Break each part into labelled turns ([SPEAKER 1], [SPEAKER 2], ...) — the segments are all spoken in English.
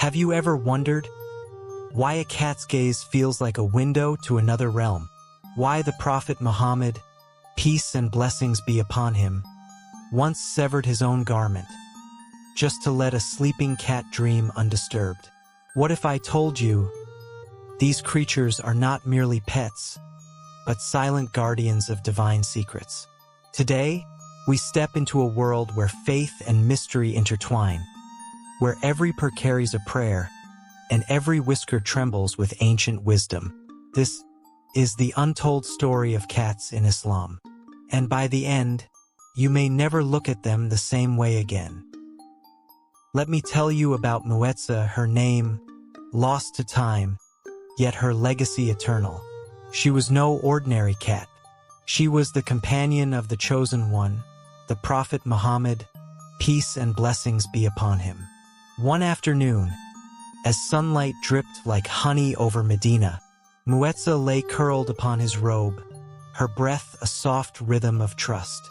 [SPEAKER 1] Have you ever wondered why a cat's gaze feels like a window to another realm? Why the Prophet Muhammad, peace and blessings be upon him, once severed his own garment, just to let a sleeping cat dream undisturbed? What if I told you these creatures are not merely pets, but silent guardians of divine secrets? Today, we step into a world where faith and mystery intertwine, where every purr carries a prayer, and every whisker trembles with ancient wisdom. This is the untold story of cats in Islam. And by the end, you may never look at them the same way again. Let me tell you about Muezza, her name, lost to time, yet her legacy eternal. She was no ordinary cat. She was the companion of the Chosen One, the Prophet Muhammad, peace and blessings be upon him. One afternoon, as sunlight dripped like honey over Medina, Muezza lay curled upon his robe, her breath a soft rhythm of trust.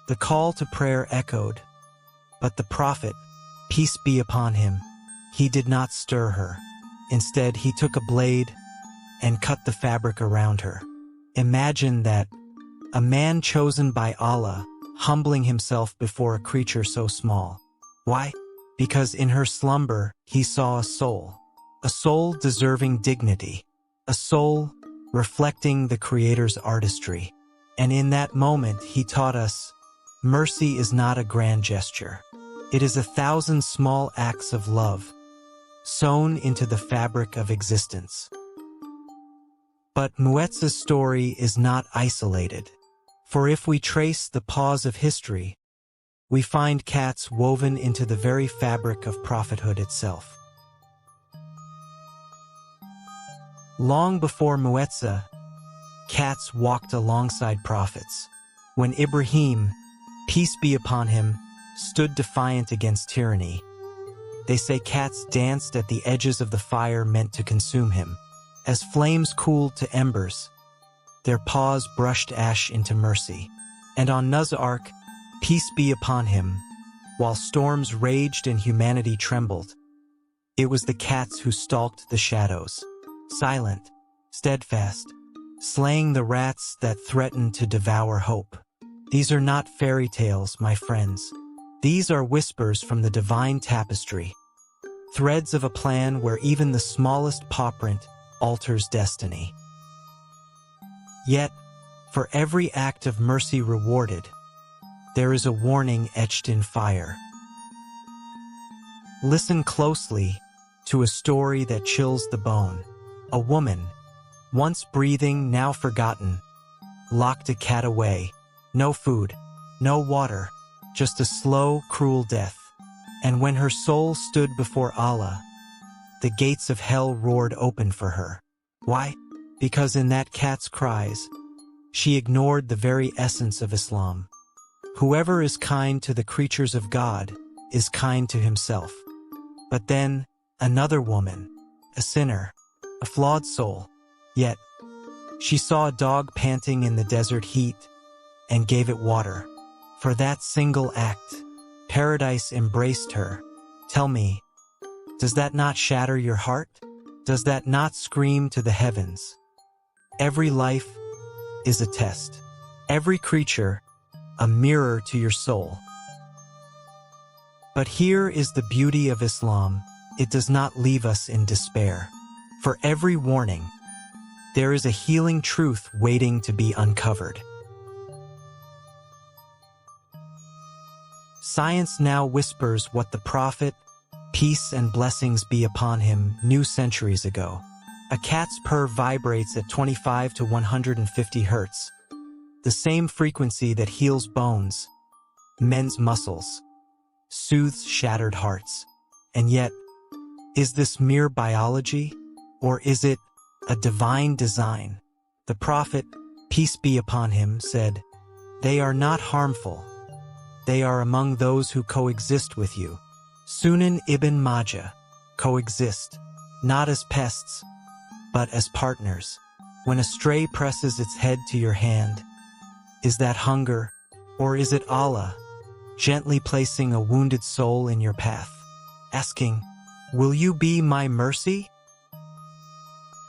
[SPEAKER 1] The call to prayer echoed, but the Prophet, peace be upon him, he did not stir her. Instead, he took a blade and cut the fabric around her. Imagine that, a man chosen by Allah, humbling himself before a creature so small. Why? Because in her slumber, he saw a soul deserving dignity, a soul reflecting the Creator's artistry. And in that moment, he taught us, mercy is not a grand gesture. It is 1,000 small acts of love, sewn into the fabric of existence. But Muezza's story is not isolated, for if we trace the paws of history, we find cats woven into the very fabric of prophethood itself. Long before Muezza, cats walked alongside prophets. When Ibrahim, peace be upon him, stood defiant against tyranny, they say cats danced at the edges of the fire meant to consume him. As flames cooled to embers, their paws brushed ash into mercy. And on Noah's Ark, peace be upon him, while storms raged and humanity trembled, it was the cats who stalked the shadows, silent, steadfast, slaying the rats that threatened to devour hope. These are not fairy tales, my friends. These are whispers from the divine tapestry, threads of a plan where even the smallest paw print alters destiny. Yet, for every act of mercy rewarded, there is a warning etched in fire. Listen closely to a story that chills the bone. A woman, once breathing, now forgotten, locked a cat away. No food, no water, just a slow, cruel death. And when her soul stood before Allah, the gates of hell roared open for her. Why? Because in that cat's cries, she ignored the very essence of Islam. Whoever is kind to the creatures of God is kind to himself. But then, another woman, a sinner, a flawed soul, yet she saw a dog panting in the desert heat and gave it water. For that single act, paradise embraced her. Tell me, does that not shatter your heart? Does that not scream to the heavens? Every life is a test. Every creature, a mirror to your soul. But here is the beauty of Islam. It does not leave us in despair. For every warning, there is a healing truth waiting to be uncovered. Science now whispers what the Prophet, peace and blessings be upon him, knew centuries ago. A cat's purr vibrates at 25 to 150 hertz, the same frequency that heals bones, mends muscles, soothes shattered hearts. And yet, is this mere biology, or is it a divine design? The Prophet, peace be upon him, said, "They are not harmful. They are among those who coexist with you." Sunan ibn Majah, coexist, not as pests, but as partners. When a stray presses its head to your hand, is that hunger, or is it Allah, gently placing a wounded soul in your path, asking, Will you be my mercy?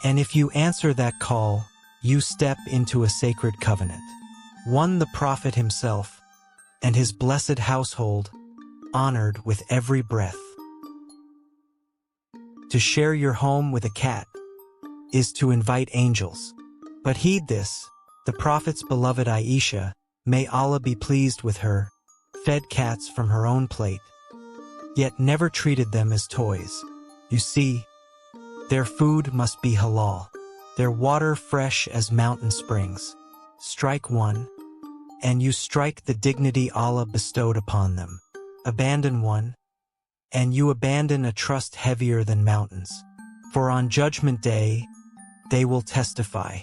[SPEAKER 1] And if you answer that call, you step into a sacred covenant, one the Prophet himself and his blessed household honored with every breath. To share your home with a cat is to invite angels. But heed this, the Prophet's beloved Aisha, may Allah be pleased with her, fed cats from her own plate, yet never treated them as toys. You see, their food must be halal, their water fresh as mountain springs. Strike one, and you strike the dignity Allah bestowed upon them. Abandon one, and you abandon a trust heavier than mountains. For on Judgment Day, they will testify,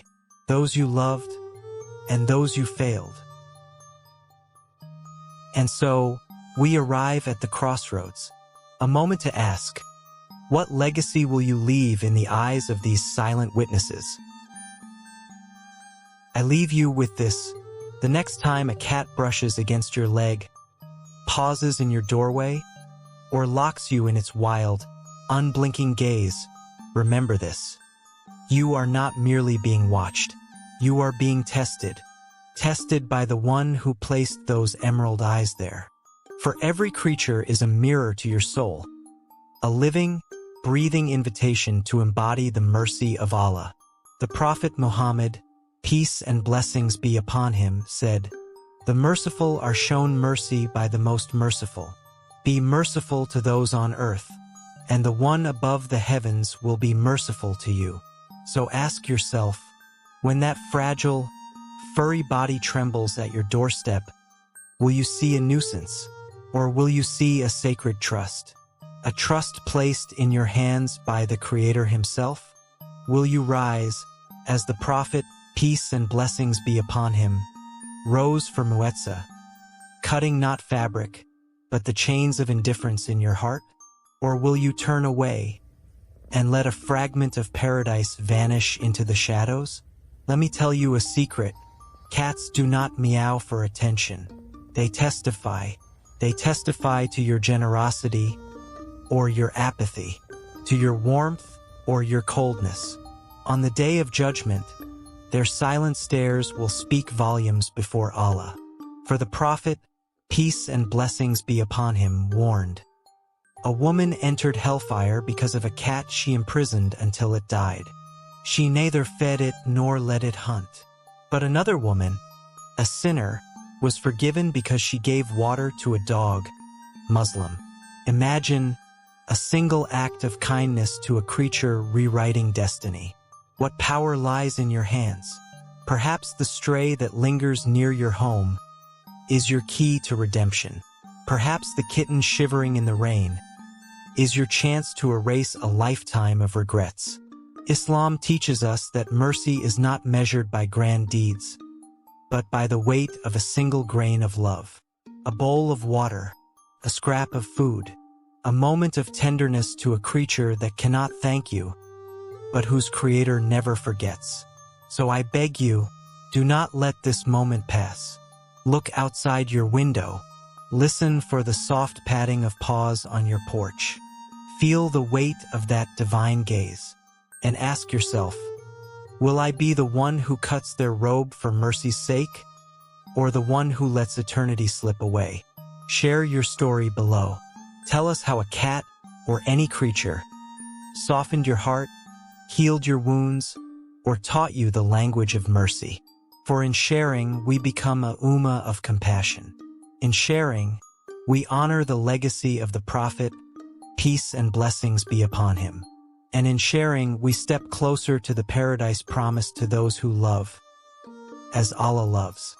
[SPEAKER 1] those you loved and those you failed. And so, we arrive at the crossroads, a moment to ask, what legacy will you leave in the eyes of these silent witnesses? I leave you with this. The next time a cat brushes against your leg, pauses in your doorway, or locks you in its wild, unblinking gaze, remember this. You are not merely being watched. You are being tested. Tested by the one who placed those emerald eyes there. For every creature is a mirror to your soul, a living, breathing invitation to embody the mercy of Allah. The Prophet Muhammad, peace and blessings be upon him, said, "The merciful are shown mercy by the most merciful. Be merciful to those on earth, and the one above the heavens will be merciful to you." So ask yourself, when that fragile, furry body trembles at your doorstep, will you see a nuisance, or will you see a sacred trust? A trust placed in your hands by the Creator himself? Will you rise, as the Prophet, peace and blessings be upon him, rose for Muezza, cutting not fabric, but the chains of indifference in your heart? Or will you turn away and let a fragment of paradise vanish into the shadows? Let me tell you a secret. Cats do not meow for attention. They testify. They testify to your generosity or your apathy, to your warmth or your coldness. On the day of judgment, their silent stares will speak volumes before Allah. For the Prophet, peace and blessings be upon him, warned, a woman entered hellfire because of a cat she imprisoned until it died. She neither fed it nor let it hunt. But another woman, a sinner, was forgiven because she gave water to a dog, Muslim. Imagine a single act of kindness to a creature rewriting destiny. What power lies in your hands? Perhaps the stray that lingers near your home is your key to redemption. Perhaps the kitten shivering in the rain is your chance to erase a lifetime of regrets. Islam teaches us that mercy is not measured by grand deeds, but by the weight of a single grain of love. A bowl of water, a scrap of food, a moment of tenderness to a creature that cannot thank you, but whose Creator never forgets. So I beg you, do not let this moment pass. Look outside your window. Listen for the soft padding of paws on your porch. Feel the weight of that divine gaze. And ask yourself, will I be the one who cuts their robe for mercy's sake, or the one who lets eternity slip away? Share your story below. Tell us how a cat or any creature softened your heart, healed your wounds, or taught you the language of mercy. For in sharing, we become a ummah of compassion. In sharing, we honor the legacy of the Prophet, peace and blessings be upon him. And in sharing, we step closer to the paradise promised to those who love, as Allah loves.